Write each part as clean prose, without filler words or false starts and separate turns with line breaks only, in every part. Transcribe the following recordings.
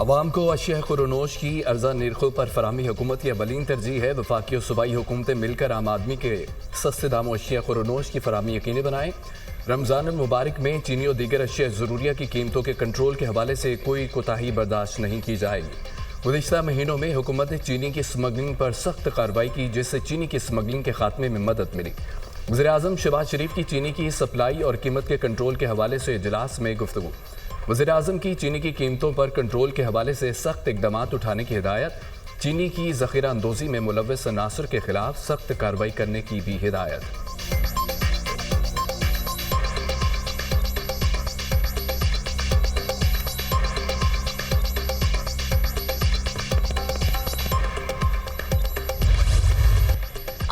عوام کو اشیاء خورنوش کی ارزاں نرخوں پر فراہمی حکومت کی اولین ترجیح ہے۔ وفاقی اور صوبائی حکومتیں مل کر عام آدمی کے سستے داموں اشیاء خورنوش کی فراہمی یقینی بنائیں۔ رمضان المبارک میں چینی اور دیگر اشیاء ضروریہ کی قیمتوں کے کنٹرول کے حوالے سے کوئی کوتاہی برداشت نہیں کی جائے گی۔ گزشتہ مہینوں میں حکومت نے چینی کی اسمگلنگ پر سخت کارروائی کی، جس سے چینی کی اسمگلنگ کے خاتمے میں مدد ملی۔ وزیراعظم شہباز شریف کی چینی کی سپلائی اور قیمت کے کنٹرول کے حوالے سے اجلاس میں گفتگو۔ وزیراعظم کی چینی کی قیمتوں پر کنٹرول کے حوالے سے سخت اقدامات اٹھانے کی ہدایت۔ چینی کی ذخیرہ اندوزی میں ملوث عناصر کے خلاف سخت کارروائی کرنے کی بھی ہدایت۔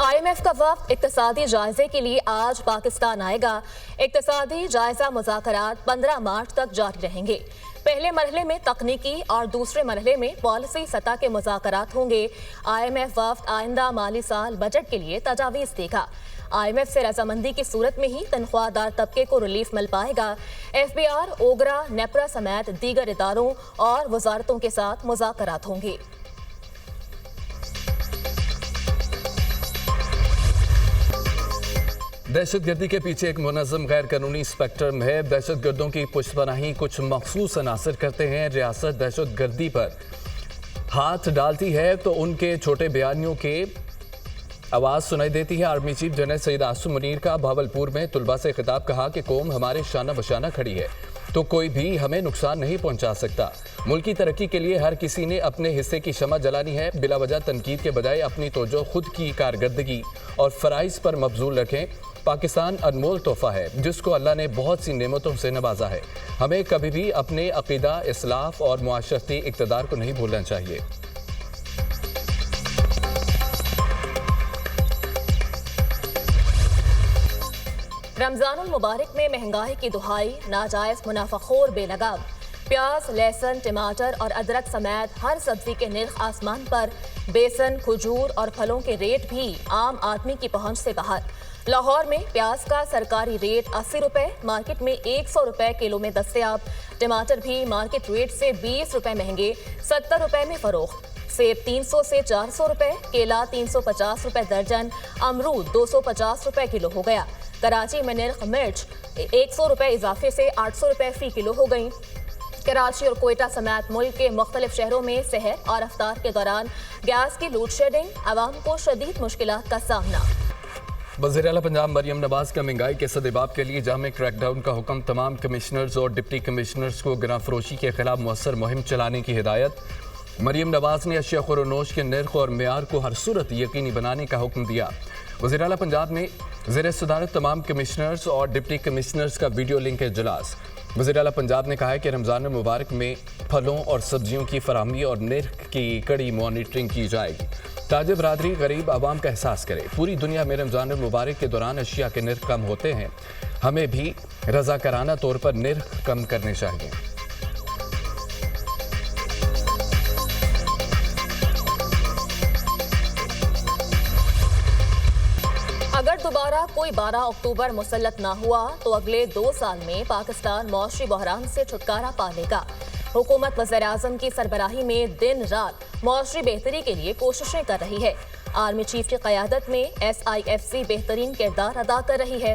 IMF کا وفد اقتصادی جائزے کے لیے آج پاکستان آئے گا۔ اقتصادی جائزہ مذاکرات 15 مارچ تک جاری رہیں گے۔ پہلے مرحلے میں تکنیکی اور دوسرے مرحلے میں پالیسی سطح کے مذاکرات ہوں گے۔ IMF وفد آئندہ مالی سال بجٹ کے لیے تجاویز دے گا۔ IMF سے رضامندی کی صورت میں ہی تنخواہ دار طبقے کو ریلیف مل پائے گا۔ FBR، اوگرا، نیپرا سمیت دیگر اداروں اور وزارتوں کے ساتھ مذاکرات ہوں گے۔
دہشت گردی کے پیچھے ایک منظم غیر قانونی اسپیکٹرم ہے۔ دہشت گردوں کی پشت پناہی کچھ مخصوص عناصر کرتے ہیں۔ ریاست دہشت گردی پر ہاتھ ڈالتی ہے تو ان کے چھوٹے بیانیوں کے آواز سنائی دیتی ہے۔ Army chief general Syed Asim Munir کا بھاولپور میں طلباء سے خطاب، کہا کہ قوم ہمارے شانہ بشانہ کھڑی ہے تو کوئی بھی ہمیں نقصان نہیں پہنچا سکتا۔ ملکی ترقی کے لیے ہر کسی نے اپنے حصے کی شمع جلانی ہے۔ بلا وجہ تنقید کے بجائے اپنی توجہ خود کی کارکردگی اور فرائض پر مبذول رکھیں۔ پاکستان انمول تحفہ ہے جس کو اللہ نے بہت سی نعمتوں سے نوازا ہے۔ ہمیں کبھی بھی اپنے عقیدہ، اسلاف اور معاشرتی اقتدار کو نہیں بھولنا چاہیے۔
رمضان المبارک میں مہنگائی کی دہائی، ناجائز منافع خور بے لگام۔ پیاز، لہسن، ٹماٹر اور ادرک سمیت ہر سبزی کے نرخ آسمان پر۔ بیسن، کھجور اور پھلوں کے ریٹ بھی عام آدمی کی پہنچ سے باہر۔ لاہور میں پیاز کا سرکاری ریٹ 80 روپے، مارکیٹ میں 100 روپے کلو میں دستیاب۔ ٹماٹر بھی مارکیٹ ریٹ سے 20 روپے مہنگے، 70 روپے میں فروخت۔ سیب 300 سے 400 روپے، کیلا 350 روپے درجن، امرود 250 روپے کلو ہو گیا۔ کراچی میں نرخ مرچ 100 روپے اضافے سے 800 روپے فی کلو ہو گئی۔ کراچی اور کوئٹہ سمیت ملک کے مختلف شہروں میں سحر اور افطار کے دوران گیس کی لوڈ شیڈنگ، عوام کو شدید مشکلات کا سامنا۔
وزیر اعلیٰ پنجاب مریم نواز کا مہنگائی کے سدباب کے لیے جامع کریک ڈاؤن کا حکم۔ تمام کمشنرز اور ڈپٹی کمشنرز کو گراں فروشی کے خلاف مؤثر مہم چلانے کی ہدایت۔ مریم نواز نے اشیاء خورنوش کے نرخ اور معیار کو ہر صورت یقینی بنانے کا حکم دیا۔ وزیر اعلیٰ پنجاب نے زیر صدارت تمام کمشنرز اور ڈپٹی کمشنرز کا ویڈیو لنک اجلاس۔ وزیر اعلیٰ پنجاب نے کہا ہے کہ رمضان المبارک میں پھلوں اور سبزیوں کی فراہمی اور نرخ کی کڑی مانیٹرنگ کی جائے گی۔ تاجر برادری غریب عوام کا احساس کرے۔ پوری دنیا میں رمضان المبارک کے دوران اشیاء کے نرخ کم ہوتے ہیں، ہمیں بھی رضاکارانہ طور پر نرخ کم کرنے چاہیے۔
اگر دوبارہ کوئی 12 اکتوبر مسلط نہ ہوا تو اگلے 2 سال میں پاکستان معاشی بحران سے چھٹکارا پا لے گا۔ حکومت وزیراعظم کی سربراہی میں دن رات معاشی بہتری کے لیے کوششیں کر رہی ہے۔ آرمی چیف کی قیادت میں SIFC بہترین کردار ادا کر رہی ہے۔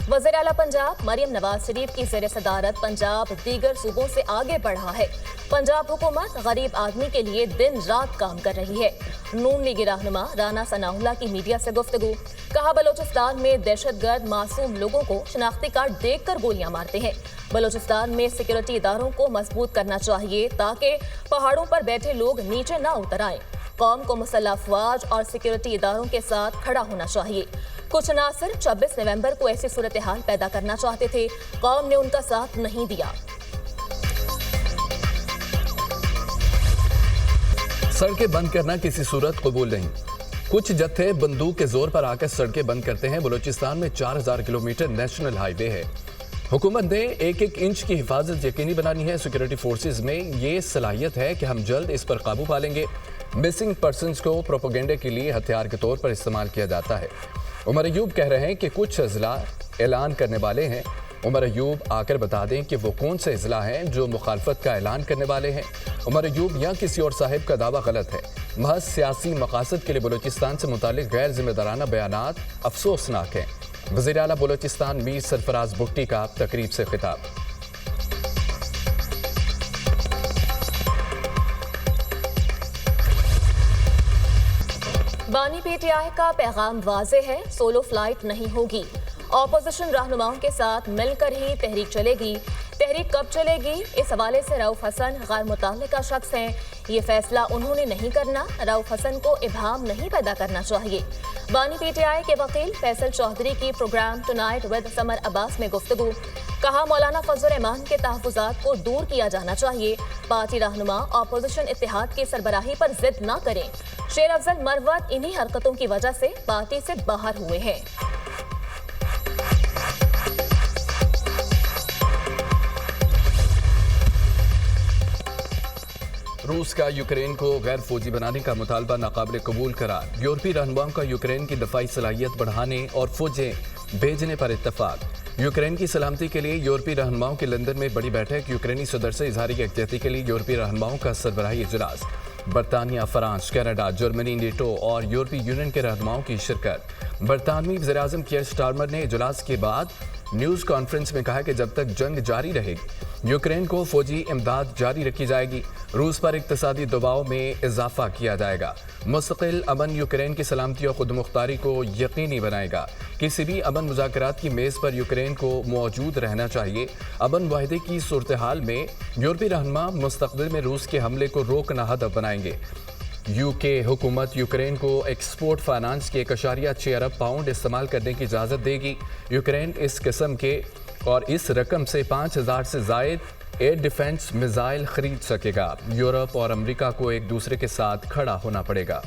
وزیر اعلیٰ پنجاب مریم نواز شریف کی زیر صدارت پنجاب دیگر صوبوں سے آگے بڑھا ہے۔ پنجاب حکومت غریب آدمی کے لیے دن رات کام کر رہی ہے۔ نون لیگی رہنما رانا ثناء اللہ کی میڈیا سے گفتگو، کہا بلوچستان میں دہشت گرد معصوم لوگوں کو شناختی کارڈ دیکھ کر گولیاں مارتے ہیں۔ بلوچستان میں سیکورٹی اداروں کو مضبوط کرنا چاہیے تاکہ پہاڑوں پر بیٹھے لوگ نیچے نہ اتر آئیں۔ قوم کو مسلح افواج اور سیکورٹی اداروں کے ساتھ کھڑا ہونا چاہیے۔ کچھ عناصر 26 نومبر کو ایسی صورتحال پیدا کرنا چاہتے تھے، قوم نے ان کا ساتھ نہیں دیا۔
سڑکیں بند کرنا کسی صورت قبول نہیں۔ کچھ جتھے بندوق کے زور پر آ کر سڑکیں بند کرتے ہیں۔ بلوچستان میں 4000 کلومیٹر نیشنل ہائی وے ہے۔ حکومت نے ایک ایک انچ کی حفاظت یقینی بنانی ہے۔ سیکورٹی فورسز میں یہ صلاحیت ہے کہ ہم جلد اس پر قابو پا لیں گے۔ مسنگ پرسنز کو پروپیگنڈا کے لیے ہتھیار کے طور پر استعمال کیا جاتا ہے۔ عمر ایوب کہہ رہے ہیں کہ کچھ اضلاع اعلان کرنے والے ہیں عمر ایوب آ کر بتا دیں کہ وہ کون سے اضلاع ہیں جو مخالفت کا اعلان کرنے والے ہیں۔ عمر ایوب یا کسی اور صاحب کا دعویٰ غلط ہے۔ محض سیاسی مقاصد کے لیے بلوچستان سے متعلق غیر ذمہ دارانہ بیانات افسوسناک ہیں۔ وزیر اعلیٰ بلوچستان میر سرفراز بگٹی کا تقریب سے خطاب۔
بانی پی ٹی آئی کا پیغام واضح ہے، سولو فلائٹ نہیں ہوگی۔ اپوزیشن رہنماؤں کے ساتھ مل کر ہی تحریک چلے گی۔ تحریک کب چلے گی، اس حوالے سے رؤف حسن غیر متعلقہ شخص ہیں، یہ فیصلہ انہوں نے نہیں کرنا۔ رؤف حسن کو ابہام نہیں پیدا کرنا چاہیے۔ بانی پی ٹی آئی کے وکیل فیصل چودھری کی پروگرام ٹونائٹ ود سمر عباس میں گفتگو، کہا مولانا فضل الرحمان کے تحفظات کو دور کیا جانا چاہیے۔ پارٹی رہنما اپوزیشن اتحاد کی سربراہی پر ضد نہ کریں۔ شیر افضل مروت انہی حرکتوں کی وجہ سے پارٹی سے باہر ہوئے ہیں۔
روس کا یوکرین کو غیر فوجی بنانے کا مطالبہ ناقابل قبول قرار۔ یورپی رہنماؤں کا یوکرین کی دفاعی صلاحیت بڑھانے اور فوجیں بھیجنے پر اتفاق۔ یوکرین کی سلامتی کے لیے یورپی رہنماؤں کی لندن میں بڑی بیٹھک۔ یوکرینی صدر سے اظہار یکجہتی کے لیے یورپی رہنماؤں کا سربراہی اجلاس۔ برطانیہ، فرانس، کینیڈا، جرمنی، نیٹو اور یورپی یونین کے رہنماؤں کی شرکت۔ برطانوی وزیراعظم کیئر سٹارمر نے اجلاس کے بعد نیوز کانفرنس میں کہا کہ جب تک جنگ جاری رہے گی یوکرین کو فوجی امداد جاری رکھی جائے گی۔ روس پر اقتصادی دباؤ میں اضافہ کیا جائے گا۔ مستقل امن یوکرین کی سلامتی اور خود مختاری کو یقینی بنائے گا۔ کسی بھی امن مذاکرات کی میز پر یوکرین کو موجود رہنا چاہیے۔ امن معاہدے کی صورتحال میں یورپی رہنما مستقبل میں روس کے حملے کو روکنا ہدف بنائیں گے۔ یو کے حکومت یوکرین کو ایکسپورٹ فائنانس کے 1.6 ارب پاؤنڈ استعمال کرنے کی اجازت دے گی۔ یوکرین اس قسم کے اور اس رقم سے 5000 سے زائد ایئر ڈیفنس میزائل خرید سکے گا۔ یورپ اور امریکہ کو ایک دوسرے کے ساتھ کھڑا ہونا پڑے گا۔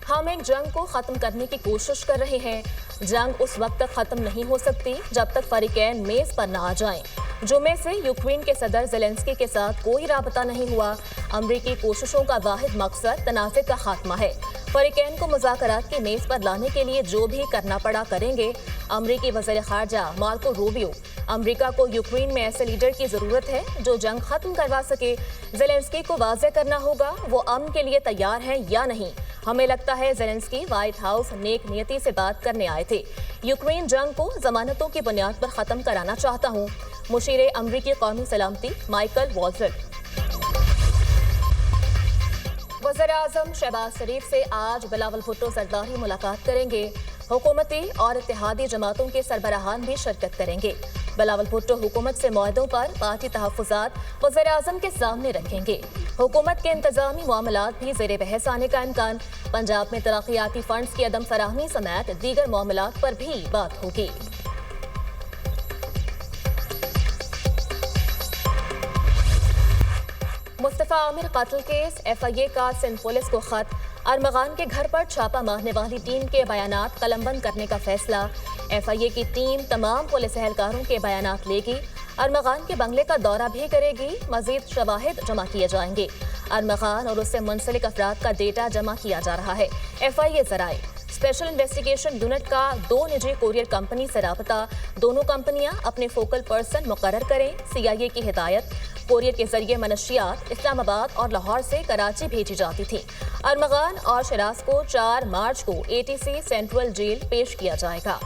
ہم ایک جنگ کو ختم کرنے کی کوشش کر رہے ہیں۔ جنگ اس وقت تک ختم نہیں ہو سکتی جب تک فریقین میز پر نہ آ جائیں۔ جمعے سے یوکرین کے صدر زیلنسکی کے ساتھ کوئی رابطہ نہیں ہوا۔ امریکی کوششوں کا واحد مقصد تنازع کا خاتمہ ہے۔ فریقین کو مذاکرات کی میز پر لانے کے لیے جو بھی کرنا پڑا کریں گے۔ امریکی وزیر خارجہ مارکو روبیو، امریکہ کو یوکرین میں ایسے لیڈر کی ضرورت ہے جو جنگ ختم کروا سکے۔ زیلنسکی کو واضح کرنا ہوگا وہ امن کے لیے تیار ہیں یا نہیں۔ ہمیں لگتا ہے زیلنسکی وائٹ ہاؤس نیک نیتی سے بات کرنے آئے تھے۔ یوکرین جنگ کو ضمانتوں کی بنیاد پر ختم کرانا چاہتا ہوں۔ مشیر امریکی قومی سلامتی مائیکل والزٹ۔ وزیر اعظم شہباز شریف سے آج بلاول بھٹو زرداری ملاقات کریں گے۔ حکومتی اور اتحادی جماعتوں کے سربراہان بھی شرکت کریں گے۔ بلاول بھٹو حکومت سے معاہدوں پر پارٹی تحفظات وزیر اعظم کے سامنے رکھیں گے۔ حکومت کے انتظامی معاملات بھی زیر بحث آنے کا امکان۔ پنجاب میں ترقیاتی فنڈز کی عدم فراہمی سمیت دیگر معاملات پر بھی بات ہوگی۔ مصطفیٰ عامر قتل کیس، ایف آئی اے کا سندھ پولیس کو خط۔ ارمغان کے گھر پر چھاپہ مارنے والی ٹیم کے بیانات قلم بند کرنے کا فیصلہ۔ ایف آئی اے کی ٹیم تمام پولیس اہلکاروں کے بیانات لے گی۔ ارمغان کے بنگلے کا دورہ بھی کرے گی۔ مزید شواہد جمع کیے جائیں گے۔ ارمغان اور اس سے منسلک افراد کا ڈیٹا جمع کیا جا رہا ہے۔ ایف آئی اے ذرائع، اسپیشل انویسٹیگیشن یونٹ کا 2 نجی کوریئر کمپنی سے رابطہ۔ دونوں کمپنیاں اپنے فوکل پرسن مقرر کریں۔ سی آئی اے کی ہدایت، کوریئر کے ذریعے منشیات اسلام آباد اور لاہور سے کراچی بھیجی جاتی تھی۔ ارمغان اور شراز کو 4 مارچ کو A T C central jail پیش کیا جائے گا۔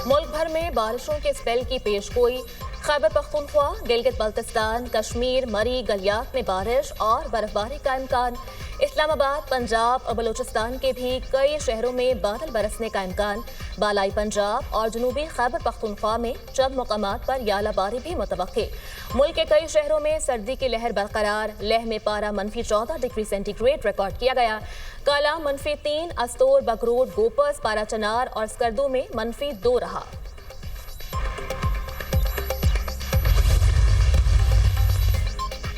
ملک بھر میں بارشوں کے اسپیل کی پیش گوئی۔ خیبر پختونخوا، گلگت بلتستان، کشمیر، مری، گلیات میں بارش اور برف باری کا امکان۔ اسلام آباد، پنجاب اور بلوچستان کے بھی کئی شہروں میں بادل برسنے کا امکان۔ بالائی پنجاب اور جنوبی خیبر پختونخوا میں چند مقامات پر یالہ باری بھی متوقع۔ ملک کے کئی شہروں میں سردی کی لہر برقرار۔ لیہ میں پارہ -14 ڈگری سینٹی گریڈ ریکارڈ کیا گیا۔ کالام -3، استور، بگروڈ، گوپس، پارہ چنار اور سکردو میں -2 رہا۔